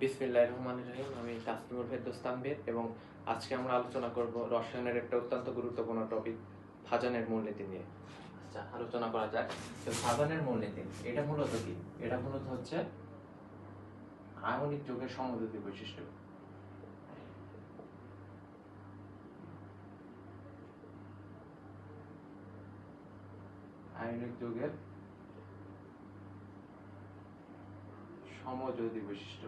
বিসমিল্লাহির রহমানির রহিম। আমি তাসলিমুল ফেরদৌস তানভীর এবং আজকে আমরা আলোচনা করব রসায়নের একটা অত্যন্ত গুরুত্বপূর্ণ টপিক ভাজনের মূলনীতি নিয়ে। আচ্ছা, আলোচনা করা যাক। তো ভাজনের মূলনীতি এটা মূলত কি? এটা মূলত হচ্ছে আয়নিক যৌগের সমযোজী বৈশিষ্ট্য। আয়নিক যৌগের সমযোজী বৈশিষ্ট্য।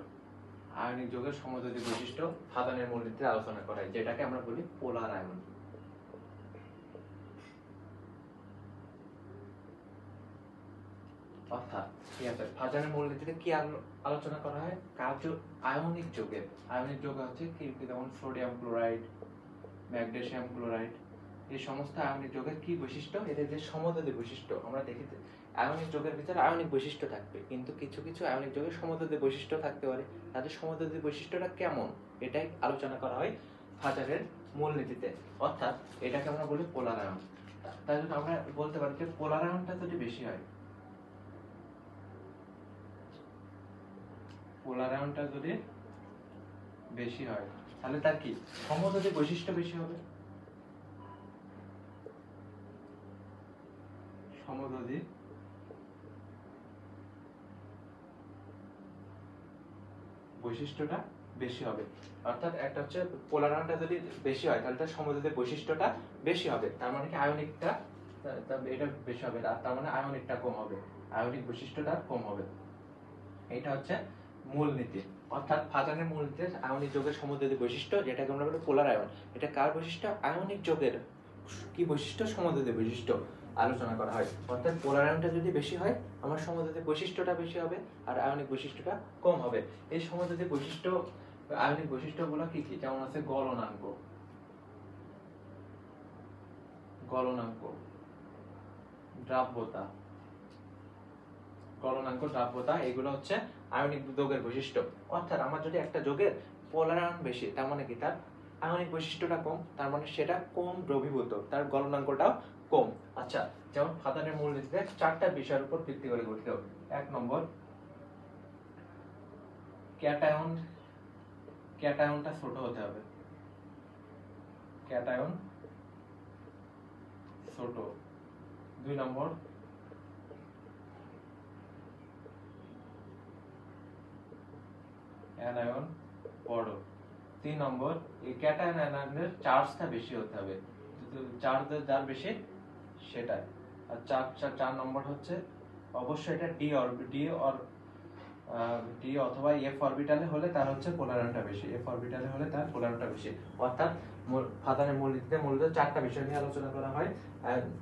আয়নিক যৌগের সমযোজী বৈশিষ্ট্য ভাজনের মূলনীতিতে আলোচনা করা হয়, যেটাকে আমরা বলি পোলার আয়ন। অর্থাৎ ঠিক আছে, ভাজনের মূলনীতিতে কি আলোচনা করা হয়? কার্য আয়নিক যৌগ হচ্ছে কি, যেমন সোডিয়াম ক্লোরাইড, ম্যাগনেসিয়াম ক্লোরাইড, এই সমস্ত আয়নিক যৌগের কি বৈশিষ্ট্য? এদের যে সমযোজী বৈশিষ্ট্য আমরা দেখি, আয়নিক যৌগের ভিতরে আয়নিক বৈশিষ্ট্য থাকবে, কিন্তু কিছু কিছু আয়নিক যৌগের সমযোজী বৈশিষ্ট্য থাকতে পারে। তাদের সমযোজী বৈশিষ্ট্যটা কেমন, এটাই আলোচনা করা হয় ভাজনের মূলনীতিতে। অর্থাৎ এটাকে আমরা বলি পোলার আয়ন। তাই জন্য আমরা বলতে পারি যে পোলার আয়নটা যদি বেশি হয়, পোলার আয়নটা যদি বেশি হয়, তাহলে তার কি সমযোজী বৈশিষ্ট্য বেশি হবে। সমযোজী বৈশিষ্ট্যটা বেশি হবে। অর্থাৎ একটা হচ্ছে পোলার আয়নটা যদি বেশি হয়, তাহলে তার সমযোজী বৈশিষ্ট্যটা বেশি হবে। তার মানে কি আয়নিকটা এটা বেশি হবে, আর তার মানে আয়নিকটা কম হবে, আয়নিক বৈশিষ্ট্যটা কম হবে। এটা হচ্ছে মূলনীতি। অর্থাৎ ভাজনের মূলনীতির আয়নিক যৌগের সমযোজী বৈশিষ্ট্য, যেটাকে আমরা বলি পোলার আয়ন, এটা কার বৈশিষ্ট্য? আয়নিক যৌগের কি বৈশিষ্ট্য? সমযোজী বৈশিষ্ট্য আলোচনা করা হয়। অর্থাৎ পোলার আয়নটা যদি বেশি হয়, আমার সমযোজী বৈশিষ্ট্যটা বেশি হবে আর আয়নিক বৈশিষ্ট্যটা কম হবে। এই সমযোজী বৈশিষ্ট্য, আয়নিক বৈশিষ্ট্যগুলো কি কি? যেমন আছে গলনাঙ্ক, দ্রাব্যতা, দ্রাব্যতা, এগুলো হচ্ছে আয়নিক যৌগের বৈশিষ্ট্য। অর্থাৎ আমার যদি একটা যৌগের পোলার আয়ন বেশি, তার মানে কি তার আয়নিক বৈশিষ্ট্যটা কম, তার মানে সেটা কম দ্রবীভূত, তার গলনাঙ্কটাও কম। আচ্ছা, যেমন ভাজনের মূলনীতিতে 4টা বিষয়ের উপর ভিত্তি করে গঠিত। 1 নম্বর, ক্যাটায়নটা ছোট হতে হবে। ক্যাটায়ন ছোট। 2 নম্বর, অ্যানায়ন বড়। 3 নম্বর, এই ক্যাটায়ন অ্যানায়নের চার্জটা বেশি হতে হবে, চার্জ যার বেশি সেটাই। আর 4 নম্বর হচ্ছে অবশ্যই এটা ডি অথবা এফ অরবিটালে হলে তার হচ্ছে পোলার আয়নটা বেশি, এফ অরবিটালে হলে তার পোলার আয়নটা বেশি। অর্থাৎ ভাজনের মূলনীতিতে মূলত 4টা বিষয় নিয়ে আলোচনা করা হয়,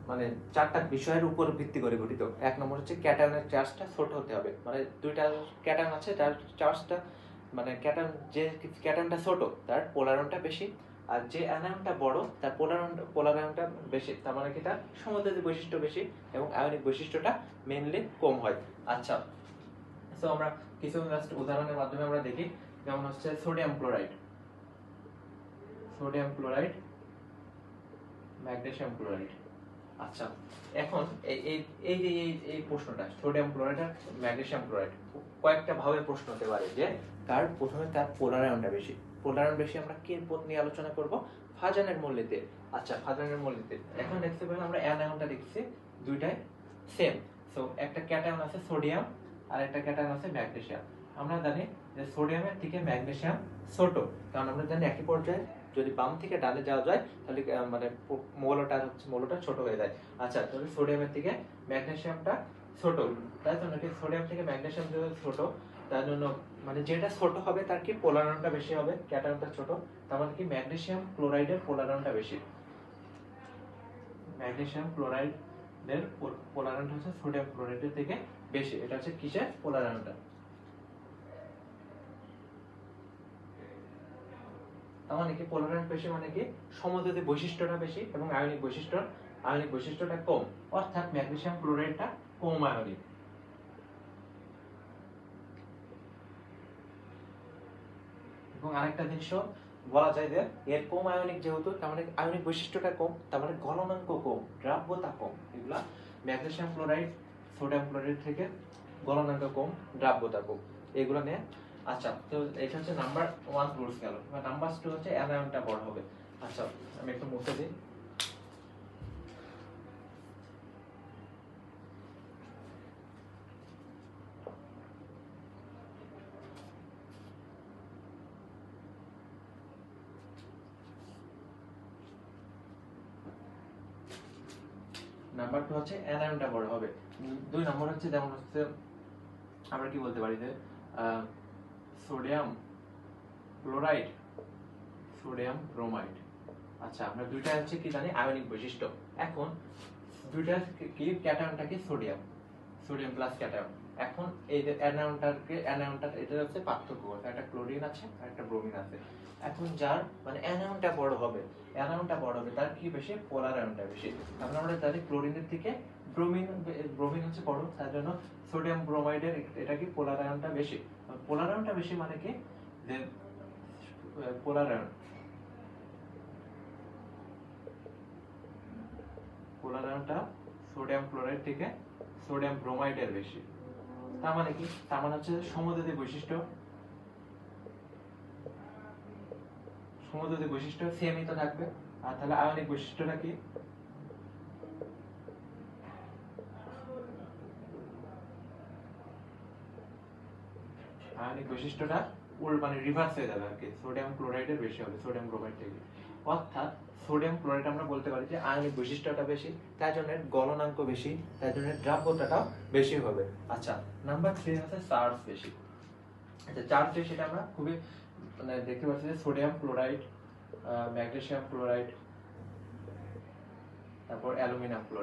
মানে 4টা বিষয়ের উপর ভিত্তি করে গঠিত। 1 নম্বর হচ্ছে ক্যাটায়নের চার্জটা ছোট হতে হবে, মানে দুইটা ক্যাটায়ন আছে, তার চার্জটা মানে ক্যাটায়নটা ছোট, তার পোলার আয়নটা বেশি। আর যে অ্যানায়নটা বড়, তার পোলার আয়নটা বেশি, তার মানে কি তার সমযোজী বৈশিষ্ট্য বেশি এবং আয়নিক বৈশিষ্ট্যটা মেইনলি কম হয়। আচ্ছা, তো আমরা কিছু জাস্ট উদাহরণের মাধ্যমে আমরা দেখি। যেমন হচ্ছে সোডিয়াম ক্লোরাইড, ম্যাগনেসিয়াম ক্লোরাইড। আচ্ছা, এখন এই এই এই যে এই প্রশ্নটা সোডিয়াম ক্লোরাইড আর ম্যাগনেসিয়াম ক্লোরাইড, কয়েকটা ভাবে প্রশ্ন হতে পারে যে কার প্রথমে তার পোলার আয়নটা বেশি। পোলার আয়ন বেশি আমরা কি পদ নিয়ে আলোচনা করব? ভাজনের মূলনীতি। আচ্ছা, ভাজনের মূলনীতি এখন দেখতে পেলাম আমরা অ্যানায়নটা দেখছি, দুইটাই সেম। সো একটা ক্যাটায়ন আছে সোডিয়াম আর একটা ক্যাটায়ন আছে ম্যাগনেসিয়াম। আমরা জানি যে সোডিয়ামের থেকে ম্যাগনেসিয়াম ছোট, কারণ আমরা জানি একই পর্যায়ে যদি বাম থেকে ডানে যাওয়া যায় তাহলে মানে মৌলটা ছোট হয়ে যায়। আচ্ছা, তাহলে সোডিয়ামের থেকে ম্যাগনেসিয়ামটা ছোট, তাই তো নাকি? সোডিয়াম থেকে ম্যাগনেসিয়াম ছোট, তার জন্য মানে যেটা ছোট হবে তার কি পোলার আয়নটা বেশি হবে, ক্যাটায়নটা ছোট, তার মানে কি ম্যাগনেসিয়াম ক্লোরাইডের পোলার আয়নটা বেশি। ম্যাগনেসিয়াম ক্লোরাইডের পোলার আয়নটা হচ্ছে সোডিয়াম ক্লোরাইডের থেকে বেশি। এটা হচ্ছে কিসের পোলার আয়নটা? তার মানে কি পোলার আয়ন বেশি মানে কি সমযোজী বৈশিষ্ট্যটা বেশি এবং আয়নিক বৈশিষ্ট্যটা কম। অর্থাৎ ম্যাগনেসিয়াম ক্লোরাইডটা কম আয়নিক। এবং আরেকটা জিনিসও বলা যায় যে এর কম আয়নিক যেহেতু, তার মানে আয়নিক বৈশিষ্ট্যটা কম, তার মানে গলনাঙ্ক কম, দ্রাব্যতা কম। এগুলা ম্যাগনেসিয়াম ক্লোরাইড সোডিয়াম ক্লোরাইড থেকে গলনাঙ্ক কম, দ্রাব্যতা কম, এগুলো নিয়ে আচ্ছা, তো এটা হচ্ছে নাম্বার 1 রুলস গেল। এবার নাম্বার 2 হচ্ছে অ্যানায়নটা বড় হবে। আচ্ছা, আমি একটু মুছে দিই। নাম্বার 2 হচ্ছে অ্যানায়নটা বড় হবে। 2 নম্বর হচ্ছে যেমন হচ্ছে আমরা কি বলতে পারি যে সোডিয়াম ক্লোরাইড, সোডিয়াম ব্রোমাইড। আচ্ছা, আমরা দুইটা হচ্ছে কি জানি আয়নিক বৈশিষ্ট্য। এখন দুইটা কি ক্যাটায়নটা কি সোডিয়াম, সোডিয়াম প্লাস ক্যাটায়ন। এখন এই যে অ্যানায়নটা এটা হচ্ছে পার্থক্য, একটা ক্লোরিন আছে আর একটা ব্রোমিন আছে। এখন যার মানে অ্যানায়নটা বড় হবে, তার কি বেশি, পোলার আয়নটা বেশি। এখন আমরা জানি ক্লোরিনের থেকে ব্রোমিন হচ্ছে বড়, তার জন্য সোডিয়াম ব্রোমাইডের এটা কি পোলার আয়নটা বেশি। পোলার আয়নটা বেশি মানে কি যে পোলার আয়ন, পোলার আয়নটা সোডিয়াম ক্লোরাইড থেকে সোডিয়াম ব্রোমাইডের বেশি। তার মানে কি, তার মানে হচ্ছে সমযোজী বৈশিষ্ট্য সেমই তো থাকবে। আর তাহলে আয়নিক বৈশিষ্ট্যটা কি, আয়নিক বৈশিষ্ট্যটা মানে রিভার্স হয়ে যাবে আর কি, সোডিয়াম ক্লোরাইডের বেশি হবে সোডিয়াম ব্রোমাইড থেকে। অর্থাৎ সোডিয়াম ক্লোরাইড আমরা বলতে পারি যে আয়নিক বৈশিষ্ট্যটা বেশি, তাই জন্য গলনাঙ্ক বেশি, তাই জন্য দ্রাব্যতাটাও বেশি হবে। আচ্ছা, নাম্বার 3 হচ্ছে চার্জ বেশি। আচ্ছা, চার্জ বেশি সেটা আমরা খুবই মানে দেখতে পাচ্ছি যে সোডিয়াম ক্লোরাইড, ম্যাগনেসিয়াম ক্লোরাইড, তারপর অ্যালুমিনিয়াম ক্লোরাইড।